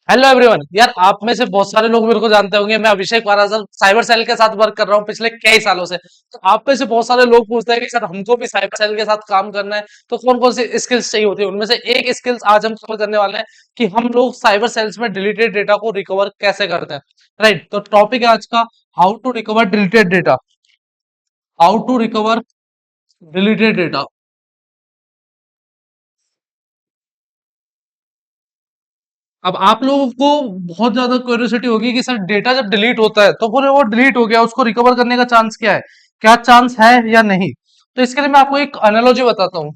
Hello everyone यार, आप में से बहुत सारे लोग मेरे को जानते होंगे। मैं अभिषेक महाराजन साइबर सेल के साथ वर्क कर रहा हूँ पिछले कई सालों से। तो आप में से बहुत सारे लोग पूछते हैं कि सर हमको भी साइबर सेल के साथ काम करना है, तो कौन कौन सी स्किल्स चाहिए होती है। उनमें से एक स्किल्स आज हम कवर करने वाले हैं कि हम लोग साइबर सेल्स में डिलीटेड डेटा को रिकवर कैसे करते हैं। राइट, तो टॉपिक है आज का, how to recover deleted data. How to recover deleted data. अब आप लोगों को बहुत ज्यादा क्यूरियोसिटी होगी कि सर डेटा जब डिलीट होता है तो पूरे वो डिलीट हो गया, उसको रिकवर करने का चांस क्या है, क्या चांस है या नहीं। तो इसके लिए मैं आपको एक एनालॉजी बताता हूँ।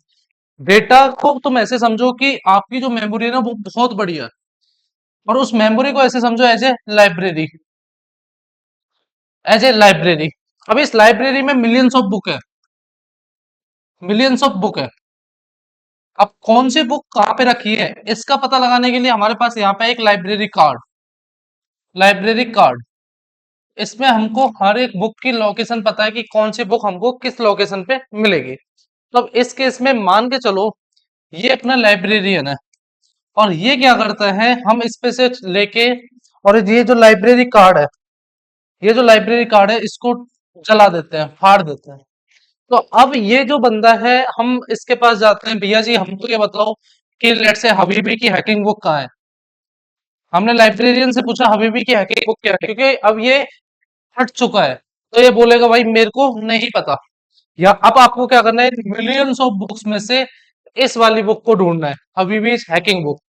डेटा को तुम ऐसे समझो कि आपकी जो मेमोरी है ना वो बहुत बड़ी है, और उस मेमोरी को ऐसे समझो as a library. As a library. अब इस लाइब्रेरी में मिलियंस ऑफ बुक है, मिलियंस ऑफ बुक है। अब कौन सी बुक कहाँ पे रखी है इसका पता लगाने के लिए हमारे पास यहाँ पे एक लाइब्रेरी कार्ड, लाइब्रेरी कार्ड। इसमें हमको हर एक बुक की लोकेशन पता है कि कौन सी बुक हमको किस लोकेशन पे मिलेगी। तो अब इस केस में मान के चलो ये अपना लाइब्रेरियन है, और ये क्या करता है, हम इस पे से लेके, और ये जो लाइब्रेरी कार्ड है, ये जो लाइब्रेरी कार्ड है इसको जला देते हैं, फाड़ देते हैं। तो अब ये जो बंदा है, हम इसके पास जाते हैं, भैया जी हमको ये बताओ कि लेट से हबीबी की हैकिंग बुक कहाँ है। हमने लाइब्रेरियन से पूछा हबीबी की हैकिंग बुक क्या है, क्योंकि अब ये हट चुका है। तो ये बोलेगा भाई मेरे को नहीं पता। या अब आपको क्या करना है, मिलियंस ऑफ बुक्स में से इस वाली बुक को ढूंढना है, हबीबीज हैकिंग बुक।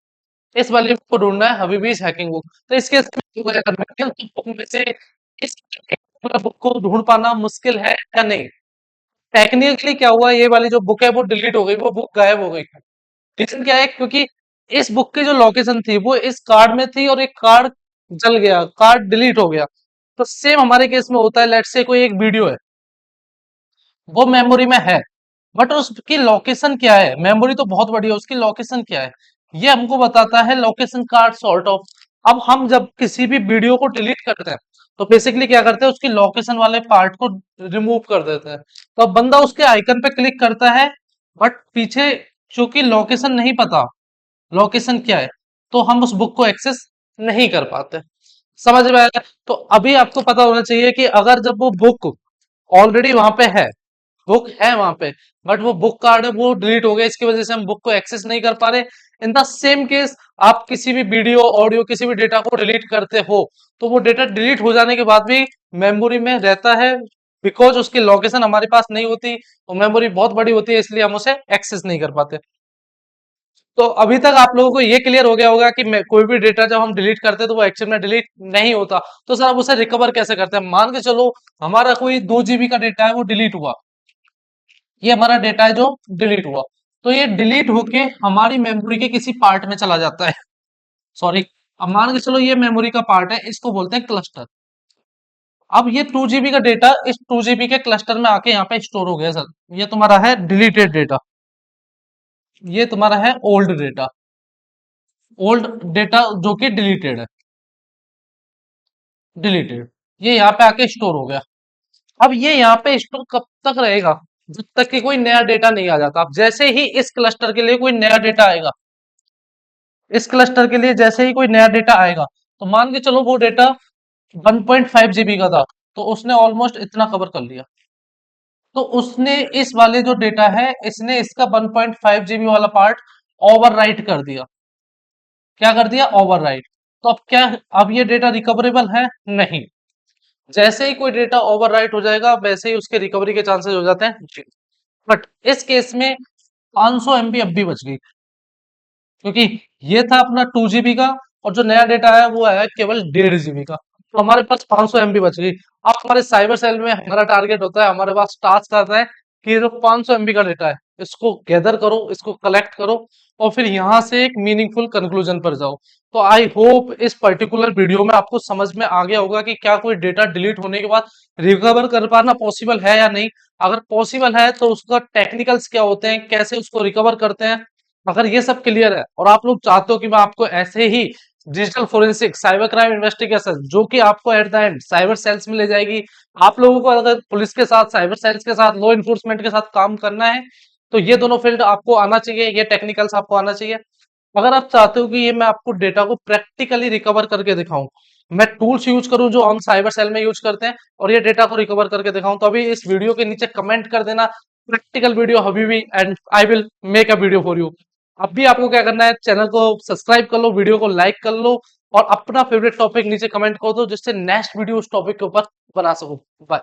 इस वाली बुक को ढूंढना है, हबीबीज हैकिंग बुक। तो इसके क्या करना है, बुक में से इस बुक को ढूंढ पाना मुश्किल है या नहीं। टेक्निकली क्या हुआ, ये वाली जो बुक है वो डिलीट हो गई, वो बुक गायब हो गई। रीजन क्या है, क्योंकि इस बुक की जो लोकेशन थी वो इस कार्ड में थी, और एक कार्ड जल गया, कार्ड डिलीट हो गया। तो सेम हमारे केस में होता है, लेट से कोई एक वीडियो है, वो मेमोरी में है, बट उसकी लोकेशन क्या है, मेमोरी तो बहुत बड़ी है, उसकी लोकेशन क्या है, ये हमको बताता है लोकेशन कार्ड सॉर्ट ऑफ। अब हम जब किसी भी वीडियो को डिलीट करते हैं तो बेसिकली क्या करते हैं, उसकी लोकेशन वाले पार्ट को रिमूव कर देते हैं। तो अब बंदा उसके आइकन पे क्लिक करता है, बट पीछे चूंकि लोकेशन नहीं पता, लोकेशन क्या है, तो हम उस बुक को एक्सेस नहीं कर पाते। समझ में आया। तो अभी आपको पता होना चाहिए कि अगर जब वो बुक ऑलरेडी वहां पे है, बुक है वहां पे, बट वो बुक कार्ड है वो डिलीट हो गया, इसकी वजह से हम बुक को एक्सेस नहीं कर पा रहे। इन द सेम केस, आप किसी भी वीडियो ऑडियो किसी भी डेटा को डिलीट करते हो, तो वो डेटा डिलीट हो जाने के बाद भी मेमोरी में रहता है, बिकॉज उसकी लोकेशन हमारे पास नहीं होती, और मेमोरी बहुत बड़ी होती है, इसलिए हम उसे एक्सेस नहीं कर पाते। तो अभी तक आप लोगों को ये क्लियर हो गया होगा कि कोई भी डेटा जब हम डिलीट करते हैं तो वो एक्चुअल में डिलीट नहीं होता। तो सर अब उसे रिकवर कैसे करते हैं। मान के चलो हमारा कोई 2 GB का डेटा है, वो डिलीट हुआ, ये हमारा डेटा है जो डिलीट हुआ, तो ये डिलीट होके हमारी मेमोरी के किसी पार्ट में चला जाता है। सॉरी, अब मान के चलो ये मेमोरी का पार्ट है, इसको बोलते हैं क्लस्टर। अब ये 2 GB का डेटा इस 2 GB के क्लस्टर में आके यहाँ पे स्टोर हो गया सर, ये तुम्हारा है डिलीटेड डेटा, ये तुम्हारा है ओल्ड डेटा, ओल्ड डेटा जो कि डिलीटेड है, डिलीटेड, ये यहाँ पे आके स्टोर हो गया। अब ये यहाँ पे स्टोर कब तक रहेगा, जब तक कि कोई नया डेटा नहीं आ जाता। अब जैसे ही इस क्लस्टर के लिए कोई नया डेटा आएगा, इस क्लस्टर के लिए जैसे ही कोई नया डेटा आएगा, तो मान के चलो वो डेटा 1.5 GB का था, तो उसने ऑलमोस्ट इतना कवर कर लिया। तो उसने इस वाले जो डेटा है, इसने इसका 1.5 GB वाला पार्ट ओवरराइट कर दिया। क्या कर दिया, ओवरराइट। तो अब क्या, अब ये डेटा रिकवरेबल है नहीं। जैसे ही कोई डेटा ओवरराइट हो जाएगा, वैसे ही उसके रिकवरी के चांसेस हो जाते हैं। बट इस केस में 500 MB अब भी बच गई, क्योंकि ये था अपना 2 GB का, और जो नया डेटा है वो है केवल 1.5 GB का। तो हमारे पास 500 MB बच गई। अब हमारे साइबर सेल में हमारा टारगेट होता है, हमारे पास टास्क आता है कि ये जो 500 MB का डेटा है इसको गैदर करो, इसको कलेक्ट करो, और फिर यहाँ से एक मीनिंगफुल कंक्लूजन पर जाओ। तो आई होप इस पर्टिकुलर वीडियो में आपको समझ में आ गया होगा कि क्या कोई डेटा डिलीट होने के बाद रिकवर कर पाना पॉसिबल है या नहीं। अगर पॉसिबल है तो उसका टेक्निकल्स क्या होते हैं, कैसे उसको रिकवर करते हैं। अगर ये सब क्लियर है और आप लोग चाहते हो कि मैं आपको ऐसे ही digital forensic cyber crime investigation जो कि आपको at the end cyber cells में ले जाएगी, आप लोगों को अगर पुलिस के साथ, साइबर सेल्स के साथ, लॉ इन्फोर्समेंट के साथ काम करना है, तो ये दोनों फील्ड आपको आना चाहिए, ये टेक्निकल्स आपको आना चाहिए। अगर आप चाहते हो कि ये मैं आपको डेटा को प्रैक्टिकली रिकवर करके दिखाऊं, मैं टूल्स यूज करूं जो हम साइबर सेल में यूज करते हैं, और ये डेटा को रिकवर करके दिखाऊं, तो अभी इस वीडियो के नीचे कमेंट कर देना प्रैक्टिकल वीडियो अभी भी, and I will make a video for you. अब भी आपको क्या करना है, चैनल को सब्सक्राइब कर लो, वीडियो को लाइक कर लो, और अपना फेवरेट टॉपिक नीचे कमेंट कर दो, जिससे नेक्स्ट वीडियो उस टॉपिक के ऊपर बना सकूं। बाय।